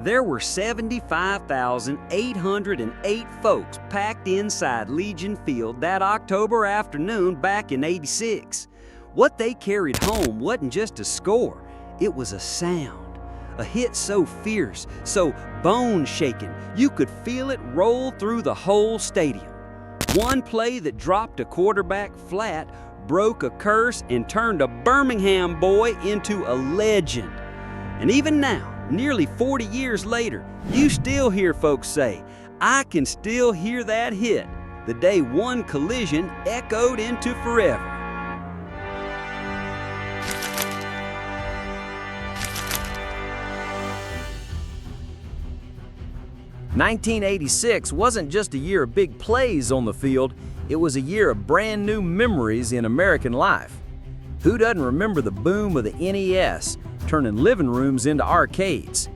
There were 75,808 folks packed inside Legion Field that October afternoon back in '86. What they carried home wasn't just a score, it was a sound. A hit so fierce, so bone-shaking, you could feel it roll through the whole stadium. One play that dropped a quarterback flat, broke a curse, and turned a Birmingham boy into a legend. And even now, nearly 40 years later, you still hear folks say, "I can still hear that hit," the day one collision echoed into forever. "1986 wasn't just a year of big plays on the field, it was a year of brand new memories in American life. Who doesn't remember the boom of the NES, turning living rooms into arcades?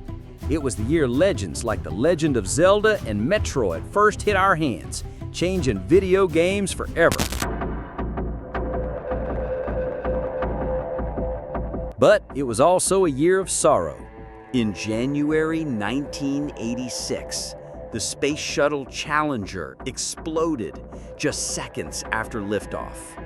It was the year legends like The Legend of Zelda and Metroid first hit our hands, changing video games forever. But it was also a year of sorrow. In January 1986, the Space Shuttle Challenger exploded just seconds after liftoff.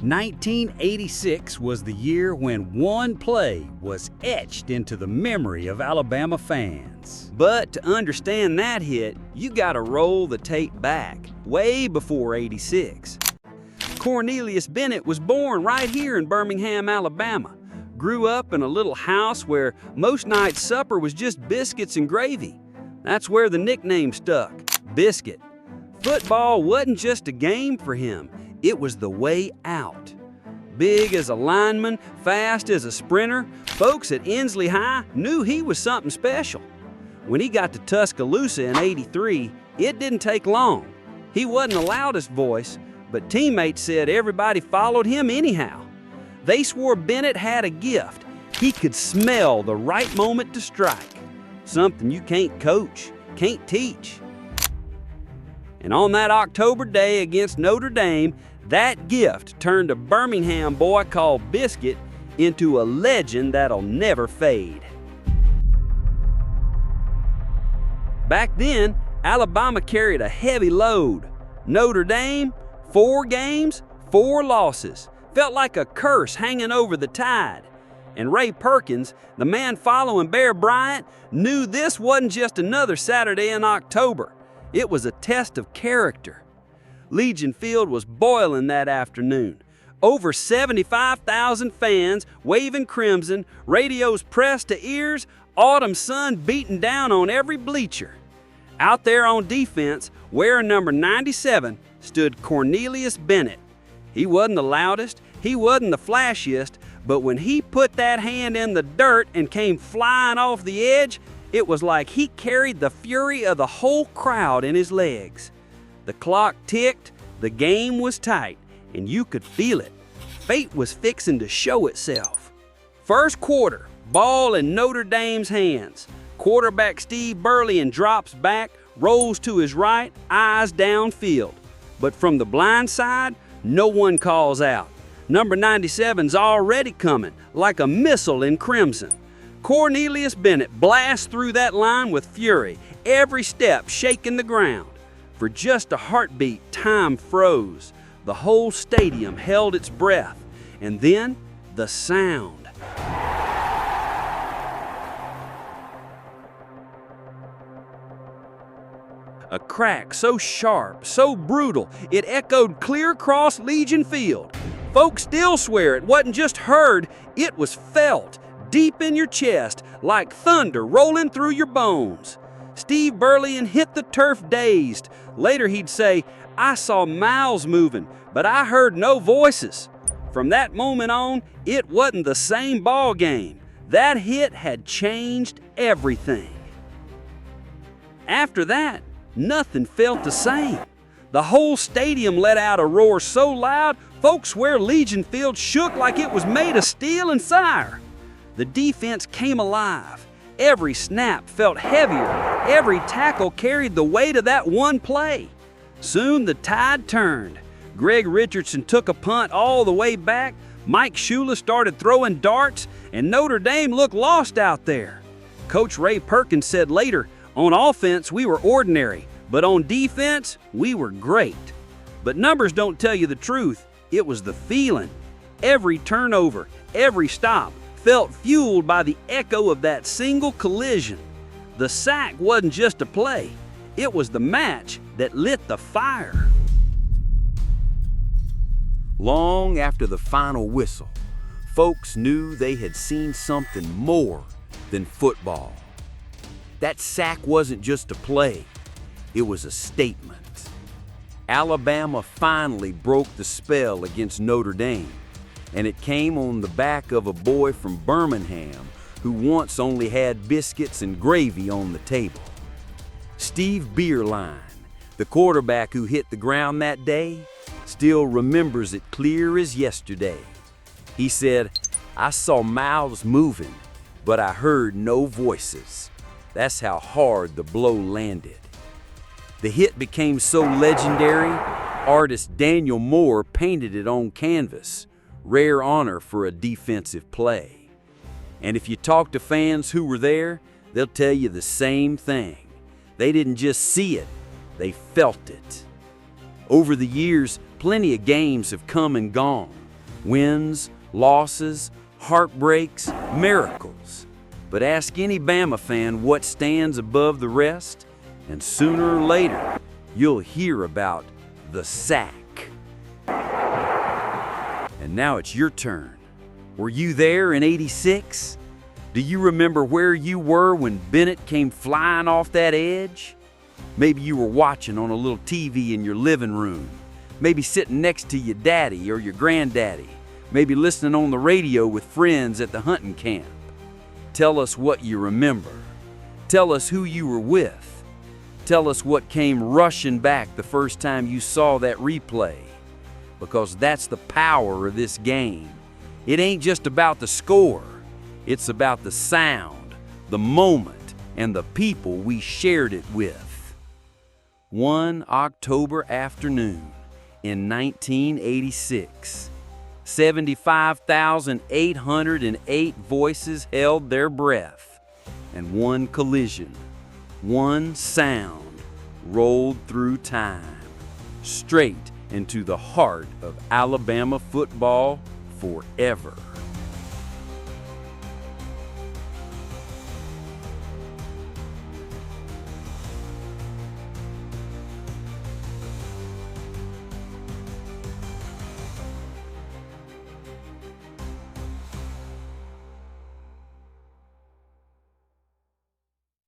1986 was the year when one play was etched into the memory of Alabama fans. But to understand that hit, you gotta roll the tape back, way before '86. Cornelius Bennett was born right here in Birmingham, Alabama. Grew up in a little house where most nights' supper was just biscuits and gravy. That's where the nickname stuck, Biscuit. Football wasn't just a game for him, it was the way out. Big as a lineman, fast as a sprinter, folks at Inslee High knew he was something special. When he got to Tuscaloosa in '83, it didn't take long. He wasn't the loudest voice, but teammates said everybody followed him anyhow. They swore Bennett had a gift. He could smell the right moment to strike. Something you can't coach, can't teach. And on that October day against Notre Dame, that gift turned a Birmingham boy called Biscuit into a legend that'll never fade. Back then, Alabama carried a heavy load. Notre Dame, 4 games, 4 losses. Felt like a curse hanging over the Tide. And Ray Perkins, the man following Bear Bryant, knew this wasn't just another Saturday in October. It was a test of character. Legion Field was boiling that afternoon. Over 75,000 fans waving crimson, radios pressed to ears, autumn sun beating down on every bleacher. Out there on defense, wearing number 97, stood Cornelius Bennett. He wasn't the loudest, he wasn't the flashiest, but when he put that hand in the dirt and came flying off the edge, it was like he carried the fury of the whole crowd in his legs. The clock ticked, the game was tight, and you could feel it. Fate was fixing to show itself. First quarter, ball in Notre Dame's hands. Quarterback Steve Beuerlein drops back, rolls to his right, eyes downfield. But from the blind side, no one calls out. Number 97's already coming, like a missile in crimson. Cornelius Bennett blasts through that line with fury, every step shaking the ground. For just a heartbeat, time froze. The whole stadium held its breath. And then, the sound. A crack so sharp, so brutal, it echoed clear across Legion Field. Folks still swear it wasn't just heard, it was felt, deep in your chest, like thunder rolling through your bones. Steve Beuerlein hit the turf dazed. Later he'd say, "I saw mouths moving, but I heard no voices." From that moment on, it wasn't the same ball game. That hit had changed everything. After that, nothing felt the same. The whole stadium let out a roar so loud, folks swear Legion Field shook like it was made of steel and fire. The defense came alive. Every snap felt heavier. Every tackle carried the weight of that one play. Soon the tide turned. Greg Richardson took a punt all the way back. Mike Shula started throwing darts, and Notre Dame looked lost out there. Coach Ray Perkins said later, on offense, we were ordinary, but on defense, we were great. But numbers don't tell you the truth. It was the feeling. Every turnover, every stop felt fueled by the echo of that single collision. The sack wasn't just a play. It was the match that lit the fire. Long after the final whistle, folks knew they had seen something more than football. That sack wasn't just a play, it was a statement. Alabama finally broke the spell against Notre Dame, and it came on the back of a boy from Birmingham who once only had biscuits and gravy on the table. Steve Beuerlein, the quarterback who hit the ground that day, still remembers it clear as yesterday. He said, "I saw mouths moving, but I heard no voices." That's how hard the blow landed. The hit became so legendary, artist Daniel Moore painted it on canvas, rare honor for a defensive play. And if you talk to fans who were there, they'll tell you the same thing. They didn't just see it, they felt it. Over the years, plenty of games have come and gone. Wins, losses, heartbreaks, miracles. But ask any Bama fan what stands above the rest, and sooner or later, you'll hear about the sack. And now it's your turn. Were you there in '86? Do you remember where you were when Bennett came flying off that edge? Maybe you were watching on a little TV in your living room. Maybe sitting next to your daddy or your granddaddy. Maybe listening on the radio with friends at the hunting camp. Tell us what you remember. Tell us who you were with. Tell us what came rushing back the first time you saw that replay. Because that's the power of this game. It ain't just about the score. It's about the sound, the moment, and the people we shared it with. One October afternoon in 1986, 75,808 voices held their breath, and one collision, one sound rolled through time, straight into the heart of Alabama football forever.